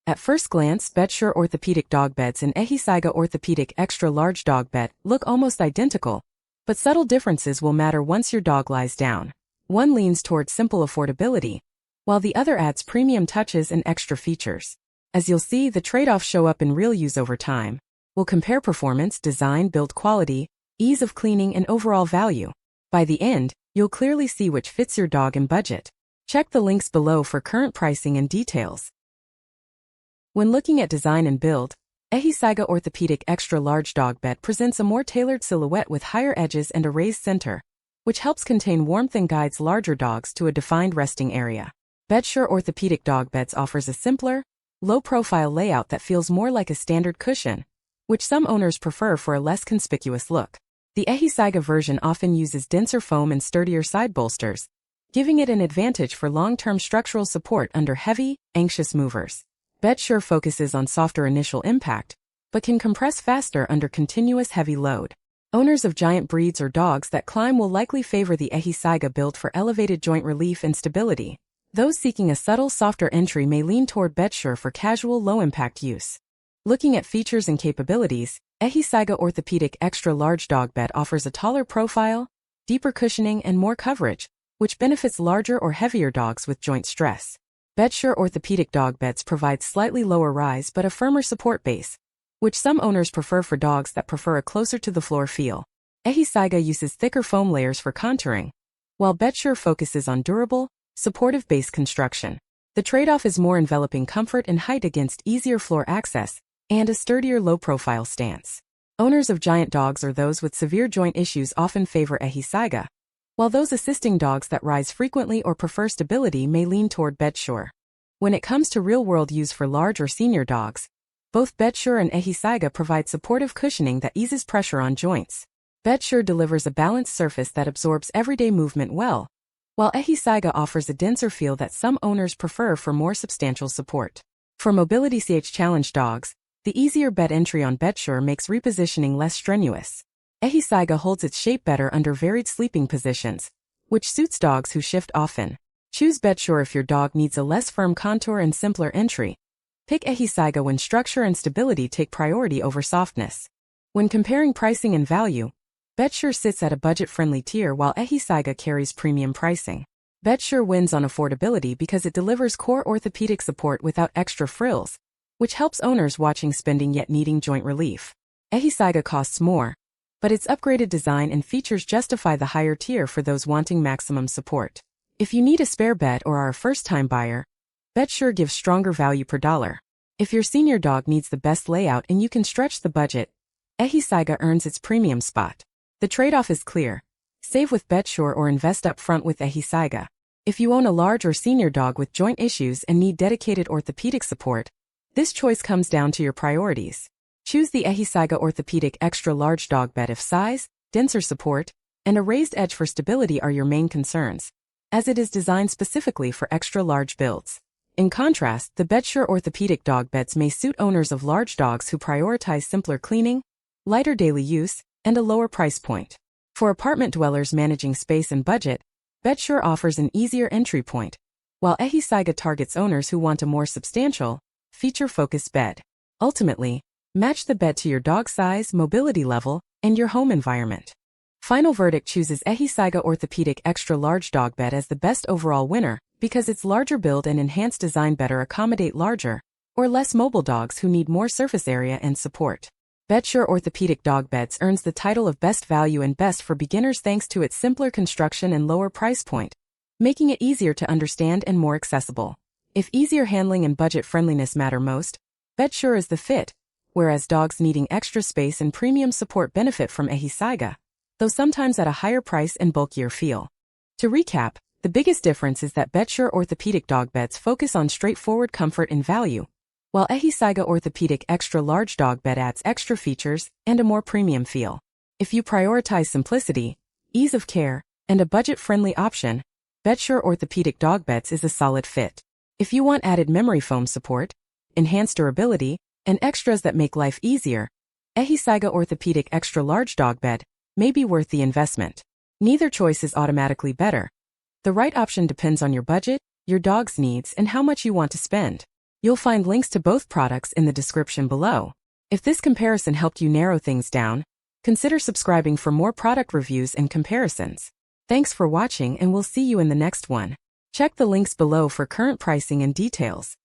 At first glance, Bedsure Orthopedic Dog Beds and EHEYCIGA Orthopedic Extra Large Dog Bed look almost identical, but subtle differences will matter once your dog lies down. One leans toward simple affordability, while the other adds premium touches and extra features. As you'll see, the trade-offs show up in real use over time. We'll compare performance, design, build quality, ease of cleaning, and overall value. By the end, you'll clearly see which fits your dog and budget. Check the links below for current pricing and details. When looking at design and build, EHEYCIGA Orthopedic Extra Large Dog Bed presents a more tailored silhouette with higher edges and a raised center, which helps contain warmth and guides larger dogs to a defined resting area. Bedsure Orthopedic Dog Beds offers a simpler, low-profile layout that feels more like a standard cushion, which some owners prefer for a less conspicuous look. The EHEYCIGA version often uses denser foam and sturdier side bolsters, giving it an advantage for long-term structural support under heavy, anxious movers. Bedsure focuses on softer initial impact, but can compress faster under continuous heavy load. Owners of giant breeds or dogs that climb will likely favor the EHEYCIGA build for elevated joint relief and stability. Those seeking a subtle, softer entry may lean toward Bedsure for casual, low-impact use. Looking at features and capabilities, EHEYCIGA Orthopedic Extra Large Dog Bed offers a taller profile, deeper cushioning, and more coverage, which benefits larger or heavier dogs with joint stress. Bedsure Orthopedic Dog Beds provide slightly lower rise but a firmer support base, which some owners prefer for dogs that prefer a closer-to-the-floor feel. EHEYCIGA uses thicker foam layers for contouring, while Bedsure focuses on durable, supportive base construction. The trade-off is more enveloping comfort and height against easier floor access, and a sturdier low-profile stance. Owners of giant dogs or those with severe joint issues often favor EHEYCIGA, while those assisting dogs that rise frequently or prefer stability may lean toward Bedsure. When it comes to real-world use for large or senior dogs, both Bedsure and EHEYCIGA provide supportive cushioning that eases pressure on joints. Bedsure delivers a balanced surface that absorbs everyday movement well, while EHEYCIGA offers a denser feel that some owners prefer for more substantial support. For mobility challenged dogs, the easier bed entry on Bedsure makes repositioning less strenuous. EHEYCIGA holds its shape better under varied sleeping positions, which suits dogs who shift often. Choose Bedsure if your dog needs a less firm contour and simpler entry. Pick EHEYCIGA when structure and stability take priority over softness. When comparing pricing and value, Bedsure sits at a budget-friendly tier while EHEYCIGA carries premium pricing. Bedsure wins on affordability because it delivers core orthopedic support without extra frills, which helps owners watching spending yet needing joint relief. EHEYCIGA costs more, but its upgraded design and features justify the higher tier for those wanting maximum support. If you need a spare bed or are a first-time buyer, Bedsure gives stronger value per dollar. If your senior dog needs the best layout and you can stretch the budget, EHEYCIGA earns its premium spot. The trade-off is clear. Save with Bedsure or invest up front with EHEYCIGA. If you own a large or senior dog with joint issues and need dedicated orthopedic support, this choice comes down to your priorities. Choose the EHEYCIGA Orthopedic Extra Large Dog Bed if size, denser support, and a raised edge for stability are your main concerns, as it is designed specifically for extra large builds. In contrast, the Bedsure Orthopedic Dog Beds may suit owners of large dogs who prioritize simpler cleaning, lighter daily use, and a lower price point. For apartment dwellers managing space and budget, Bedsure offers an easier entry point, while EHEYCIGA targets owners who want a more substantial, feature-focused bed. Ultimately, match the bed to your dog size, mobility level, and your home environment. Final verdict chooses EHEYCIGA Orthopedic Extra Large Dog Bed as the best overall winner because its larger build and enhanced design better accommodate larger or less mobile dogs who need more surface area and support. Bedsure Orthopedic Dog Beds earns the title of Best Value and Best for Beginners thanks to its simpler construction and lower price point, making it easier to understand and more accessible. If easier handling and budget friendliness matter most, Bedsure is the fit, whereas dogs needing extra space and premium support benefit from EHEYCIGA, though sometimes at a higher price and bulkier feel. To recap, the biggest difference is that Bedsure Orthopedic Dog Beds focus on straightforward comfort and value, while EHEYCIGA Orthopedic Extra Large Dog Bed adds extra features and a more premium feel. If you prioritize simplicity, ease of care, and a budget-friendly option, Bedsure Orthopedic Dog Beds is a solid fit. If you want added memory foam support, enhanced durability, and extras that make life easier, EHEYCIGA Orthopedic Extra Large Dog Bed may be worth the investment. Neither choice is automatically better. The right option depends on your budget, your dog's needs, and how much you want to spend. You'll find links to both products in the description below. If this comparison helped you narrow things down, consider subscribing for more product reviews and comparisons. Thanks for watching, and we'll see you in the next one. Check the links below for current pricing and details.